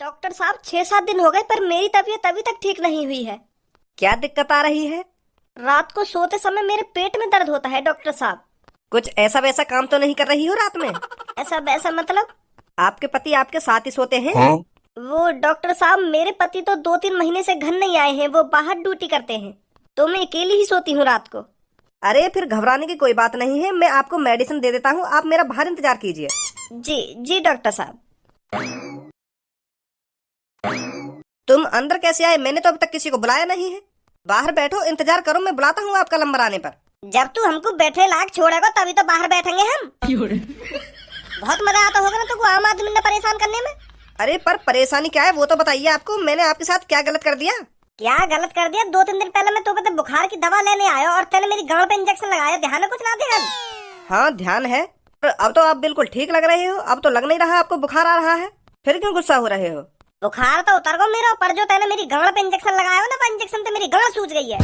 Doctor साहब 6-7 दिन हो गए पर मेरी तबीयत अभी तक ठीक नहीं हुई है। क्या दिक्कत आ रही है? रात को सोते समय मेरे पेट में दर्द होता है डॉक्टर साहब। कुछ ऐसा वैसा काम तो नहीं कर रही हो रात में? ऐसा वैसा मतलब? आपके पति आपके साथ ही सोते हैं? हाँ? वो डॉक्टर साहब मेरे पति तो 2-3 महीने से घर नहीं आए हैं, वो बाहर ड्यूटी करते हैं तो मैं अकेली ही सोती हूँ रात को। अरे फिर घबराने की कोई बात नहीं है, मैं आपको मेडिसिन दे देता हूँ, आप मेरा बाहर इंतजार कीजिए। जी जी डॉक्टर साहब। तुम अंदर कैसे आए? मैंने तो अब तक किसी को बुलाया नहीं है। बाहर बैठो, इंतजार करो, मैं बुलाता हूँ आपका नंबर आने पर। जब तू हमको बैठे लायक छोड़ेगा तभी तो बाहर बैठेंगे हम। बहुत मजा आता होगा ना तुमको आम आदमी ने परेशान करने में। अरे पर परेशानी क्या है वो तो बताइए, आपको मैंने आपके साथ क्या गलत कर दिया? क्या गलत कर दिया? 2-3 दिन पहले मैं तुम्हें बुखार की दवा लेने आया और तेने मेरी गांड पे इंजेक्शन लगाया, ध्यान है कुछ ना ध्यान? हाँ ध्यान है, पर अब तो आप बिल्कुल ठीक लग रहे हो, अब तो लग नहीं रहा आपको बुखार आ रहा है। फिर क्यों गुस्सा हो रहे हो? बुखार तो उतर गो मेरा, पर जो तेने मेरी गांड पे इंजेक्शन लगाया हो ना, वो इंजेक्शन से मेरी गांड सूज गई है।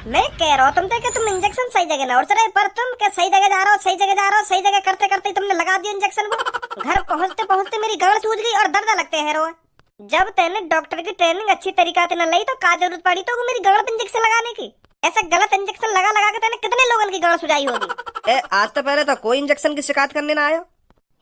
मैं कह रहा हूँ तुमसे कि तुम इंजेक्शन सही जगह ना उड़ रहे, पर तुम क्या सही जगह जा रहे हो, सही जगह जा रहे हो, सही जगह करते करते तुमने लगा दिया इंजेक्शन को। घर पहुँचते पहुँचते मेरी गांड सूज गई और दर्द लगते हैं रोज। जब तेने डॉक्टर की ट्रेनिंग अच्छी तरीका से न ली तो का जरूरत पड़ी तो मेरी गांड पे इंजेक्शन लगाने की? ऐसा गलत इंजेक्शन लगा लगा के तेने कितने लोगों की गांड सुझाई होगी। आज तो पहले तो कोई इंजेक्शन की शिकायत करने ना आयो।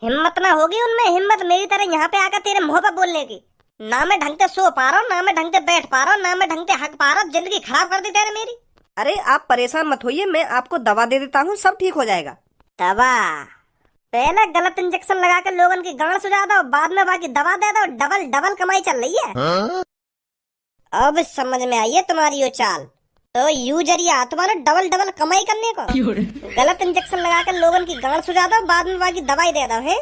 हिम्मत ना होगी उनमें, हिम्मत मेरी तरह यहाँ पे आकर तेरे मुंह पर बोलने की। ना मैं ढंग से सो पा रहा हूँ, ना मैं ढंग से बैठ पा रहा हूँ, ना मैं ढंग से हक पा रहा हूँ, जिंदगी खराब कर दी तेरे मेरी। अरे आप परेशान मत होइए, मैं आपको दवा दे देता हूँ, सब ठीक हो जाएगा। दवा? पहले गलत इंजेक्शन लगा कर लोगन की गांड सुझा दो, बाद में बाकी दवा दे दो, डबल डबल कमाई चल रही है। हाँ? अब समझ में आई है तुम्हारी ये चाल। तो यू जरिया तुम्हारा डबल डबल कमाई करने को। गलत इंजेक्शन लगा कर लोगन की गांड सुझा दो, बाद में बाकी दवाई दे दो। है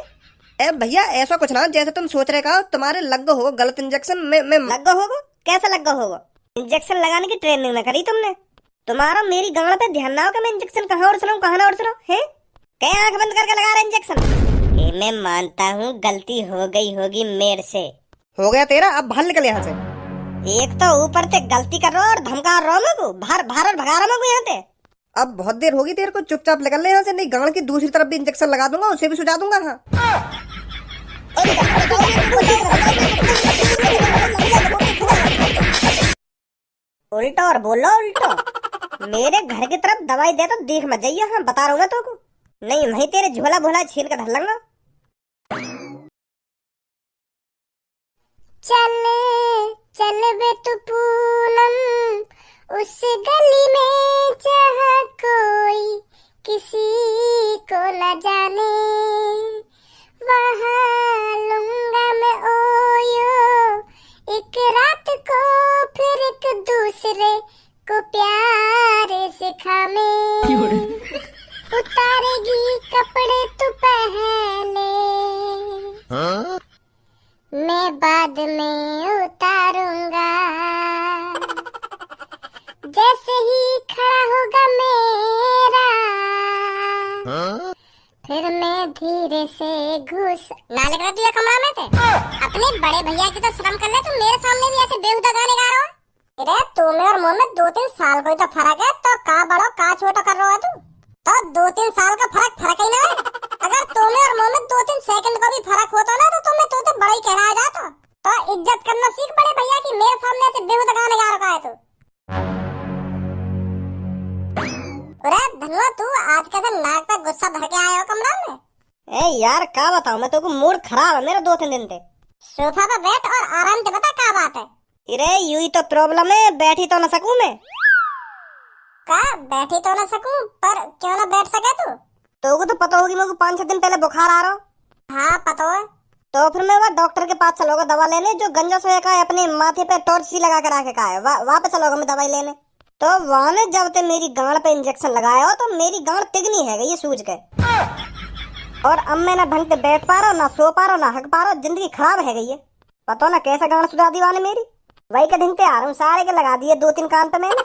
ए भैया ऐसा कुछ ना, जैसे तुम सोच रहे का तुम्हारे लग हो गलत इंजेक्शन में लग होगा? कैसा लग होगा? इंजेक्शन लगाने की ट्रेनिंग ना करी तुमने? तुम्हारा मेरी गांड पे ध्यान ना हो कि मैं इंजेक्शन कहाँ उड़ रहा हूँ कहाँ ना उड़ रहा हूँ। है क्या आंख बंद करके लगा रहा इंजेक्शन? ये मैं मानता हूँ गलती हो गई होगी मेरे से। हो गया तेरा, अब बाहर निकल यहाँ से। एक तो ऊपर से गलती कर रहा हो और धमका रहा हूँ मैं बाहर बाहर और भगा रहा हूँ यहाँ से। अब बहुत देर होगी तेरे को, चुपचाप निकल ले यहाँ से, नहीं गांड की दूसरी तरफ भी इंजेक्शन लगा दूंगा, उसे भी सुझा दूंगा। हाँ उल्टा और बोलो उल्टा। मेरे घर की तरफ दवाई दे तो देख मत जाइए, हाँ बता रहा हूँ मैं तो को। नहीं वही तेरे झोला भोला छीन कर धर लूंगा। चल चल बे तू पूनम, उस गली में जहाँ कोई किसी को न जाने, वहाँ लूंगा मैं ओयो एक रात को, फिर एक दूसरे को प्यार सिखाने। उतारेगी कपड़े तू पहने, हाँ? मैं बाद में उतारूंगा, जैसे ही खड़ा होगा मेरा, हाँ? फिर मैं धीरे से घुस नाले कर दिया कमरा में थे। अपने बड़े भैया की तो शर्म कर ले, तुम मेरे सामने भी ऐसे बेहुदा गाने गा रहे हो। अरे तुम्हें और मुझ में 2-3 साल कोई तो फर्क है, तो का बड़ो का छोटा कर रहे हो तू? तो 2-3 साल का फर्क ही ना है। अगर तुम्हें और मुझ में 2-3 सेकंड का भी फर्क होता ना तो तुम्हें तो बड़ा ही कहना जाता। तो इज्जत करना सीख बड़े भैया की, मेरे सामने ऐसे बेहुदा गाने गा रखा है तू। अरे धनुआ तू आज कैसे नाक पे गुस्सा भर के आया हो कमरा में? ए यार क्या बताऊं, मैं तो को मूड खराब है मेरा 2-3 दिन से। सोफा पे बैठ और आराम से बता क्या बात है। अरे यू ही तो प्रॉब्लम है, बैठी तो ना सकूं मैं। का बैठी तो ना सकूं, पर क्यों ना बैठ सके तू? तो को तो पता होगी मेरे को 5-6 दिन पहले बुखार आ रहा हो। हाँ पता है। तो फिर मैं वहाँ डॉक्टर के पास चलोगा दवा लेने, जो गंजा सोया का है अपने माथे पे टॉर्च सी लगा के रखे का है, वहाँ पे चलोगा मैं दवाई लेने। तो वहाँ ने जब ते मेरी गांड पे इंजेक्शन लगाया हो तो मेरी गांड तिगनी है ये सूझ गए। और अब मैं ना ढंग से बैठ पा रहा हूँ, ना सो पा रहा हूँ, ना हक पा रहा हूँ, जिंदगी खराब है गई है। पता ना कैसा गांड सुझा दी वाने मेरी। वही के ढंग से आ रहा हूँ, सारे के लगा दिए 2-3 कान पे मैंने।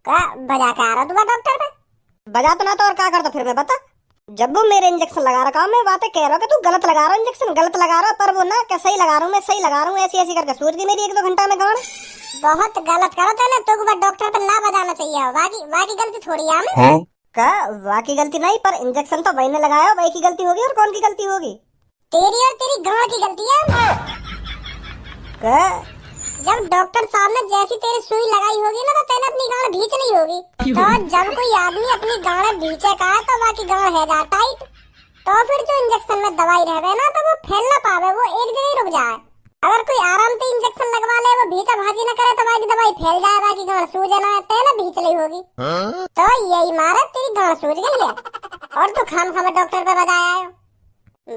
का बजा के आ रहा तू डॉक्टर पे? बजा तो ना तो और क्या करता फिर मैं बता। जब वो मेरे इंजेक्शन लगा रखा मैं बातें कह रहा हूँ कि तू गलत लगा रहा है इंजेक्शन, गलत लगा रहा है, पर वो ना क्या सही लगा रहा हूँ, मैं सही लगा रहा हूँ, ऐसी ऐसी करके सूझ गई मेरी 1-2 घंटा में गांड। बहुत गलत करो तो ना, तो डॉक्टर पे ना बजाना चाहिए, वाकी गलती थोड़ी है हमें। हाँ? का वाकी गलती नहीं, पर इंजेक्शन तो वही ने लगाया, वही की गलती होगी और कौन की गलती होगी? तेरी और तेरी गांव की गलती है। क्या? जब डॉक्टर साहब ने जैसी तेरी सुई लगाई होगी ना तो तेने अपनी गांड भींच ली होगी। तो जब कोई आदमी अपनी गांड भींचे का तो बाकी गांड है जा टाइट। तो फिर जो इंजेक्शन में दवाई रहे ना तो वो फैल ना पावे, वो एक जगह रुक जाए। अगर कोई आराम से इंजेक्शन लगवा ले, वो भीचा भाजी न करे तो बाकी दवाई फैल जाए, बाकी गांड सूजे ना, तेने भींच ली होगी। तो यही मारा तेरी गांड सूज गई है और तू खाम डॉक्टर पे बजाया है।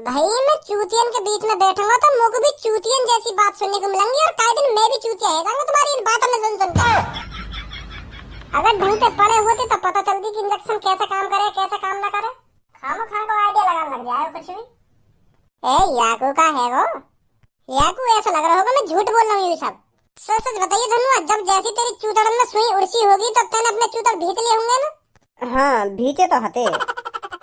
भाई मैं चूतियन के बीच में बैठूंगा तो मुझको भी चूतियन जैसी बात सुनने को मिलेंगी और कई दिन मैं भी चूतिया है जाऊंगा तुम्हारी इन बातों में सुन के। अगर ढंग से पढ़े होते तो पता चलती कि इंजेक्शन कैसे काम करे कैसे काम ना करे। खामो खा को आइडिया लगाने लग जाए कुछ भी। ए याकू का है वो? याकू ऐसा लग रहा होगा मैं झूठ बोल रहा हूँ ये सब। सच सच बताइए धनुआ, जब जैसी तेरी चूतड़न में सुई उड़सी होगी तब तेने अपने चूतड़ भींच लिए होंगे ना? हाँ भीचे तो हते।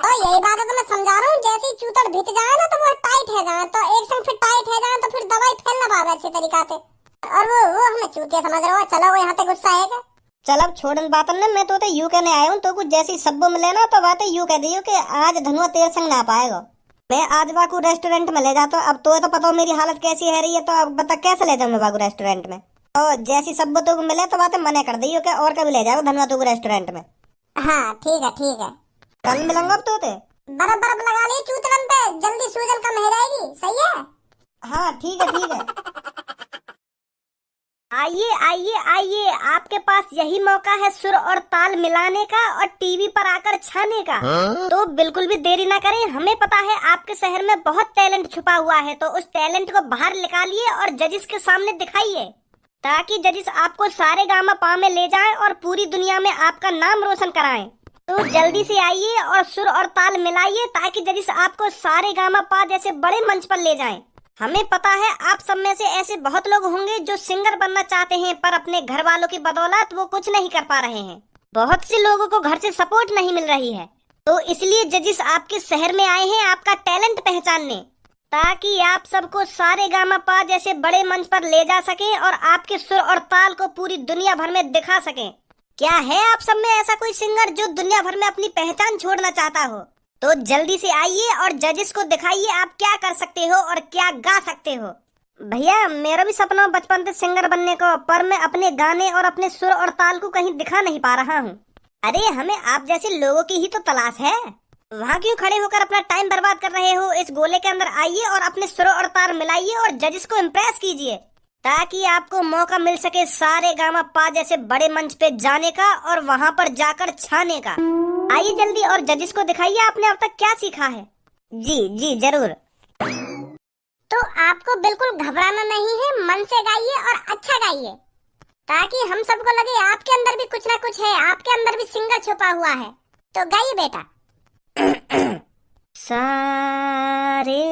तो यही बात है तो मैं समझा रहा हूँ, जैसे ही चूतड़ भीत जाए ना तो वो टाइट है जाए, तो एक संग फिर टाइट है जाए तो फिर दवाई फैल ना पावे अच्छे तरीका से। और वो हमें चूतिया समझ रहे हो? चलो वो यहाँ पे गुस्सा है क्या? चल अब छोड़न बातन ने, मैं तो यू कहने आया हूँ तो कुछ जैसी सब्बो मिले ना तो बातें यू कह दियो कि आज धनुआ तेरे संग ना पाएगा। मैं आज बाकू रेस्टोरेंट में ले जाता हूँ। अब तो पता हो मेरी हालत कैसी है रही है, तो अब बता कैसे ले जाऊँ मैं बाकू रेस्टोरेंट में। और जैसी सब्बो तो मिले तो बातें मना कर दियो कि और कभी ले जाओ धनुआ तो रेस्टोरेंट में। हाँ ठीक है ठीक है, कल मिलूंगा अब तो बर्फ बर्फ लगा लिए चूतड़न पे, जल्दी सूजन कम हो जाएगी। सही है? हाँ ठीक है ठीक है। आइए आइए आइए, आपके पास यही मौका है सुर और ताल मिलाने का और टीवी पर आकर छाने का। तो बिल्कुल भी देरी ना करें। हमें पता है आपके शहर में बहुत टैलेंट छुपा हुआ है, तो उस टैलेंट को बाहर निकालिए और जजिस के सामने दिखाइए, ताकि जजिस आपको सारे गामा पा में ले जाएं और पूरी दुनिया में आपका नाम रोशन कराएं। तो जल्दी से आइए और सुर और ताल मिलाइए, ताकि जजिस आपको सारे गामा पा जैसे बड़े मंच पर ले जाएं। हमें पता है आप सब में से ऐसे बहुत लोग होंगे जो सिंगर बनना चाहते हैं, पर अपने घर वालों की बदौलत वो कुछ नहीं कर पा रहे हैं। बहुत से लोगों को घर से सपोर्ट नहीं मिल रही है, तो इसलिए जजिस आपके शहर में आए हैं आपका टैलेंट पहचानने, ताकि आप सबको सारे गामा पा जैसे बड़े मंच पर ले जा सके और आपके सुर और ताल को पूरी दुनिया भर में दिखा सके। क्या है आप सब में ऐसा कोई सिंगर जो दुनिया भर में अपनी पहचान छोड़ना चाहता हो? तो जल्दी से आइए और जजिस को दिखाइए आप क्या कर सकते हो और क्या गा सकते हो। भैया मेरा भी सपना बचपन से सिंगर बनने को, पर मैं अपने गाने और अपने सुर और ताल को कहीं दिखा नहीं पा रहा हूँ। अरे हमें आप जैसे लोगों की ही तो तलाश है। वहाँ क्यों खड़े होकर अपना टाइम बर्बाद कर रहे हो? इस गोले के अंदर आइए और अपने सुर और ताल मिलाइए और जजिस को इम्प्रेस कीजिए, ताकि आपको मौका मिल सके सारे गामा पा जैसे बड़े मंच पे जाने का और वहाँ पर जाकर छाने का। आइए जल्दी और जजिस को दिखाइए आपने अब तक क्या सीखा है। जी जी जरूर। तो आपको बिल्कुल घबराना नहीं है, मन से गाइए और अच्छा गाइए, ताकि हम सबको लगे आपके अंदर भी कुछ ना कुछ है, आपके अंदर भी सिंगर छुपा हुआ है। तो गाइए बेटा। सारे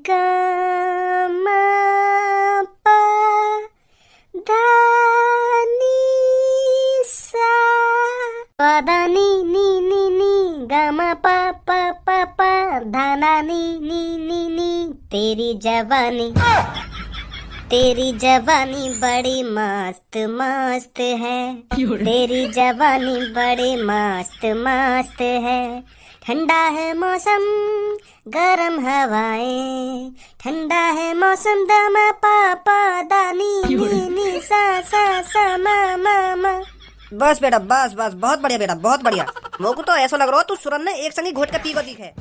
गामा पा धा नी सा पा धा नी गामा पा पा पा पा धा ना नी तेरी जवानी बड़ी मस्त मस्त है, तेरी जवानी बड़ी मस्त मस्त है। ठंडा है मौसम गरम हवाएं, ठंडा है मौसम दामा पापा दानी नी सा मा। बस बेटा बस बस, बहुत बढ़िया बेटा बहुत बढ़िया। मोको तो ऐसा लग रहा हो तू सुरन ने एक संगी घोट के पी को दिखे।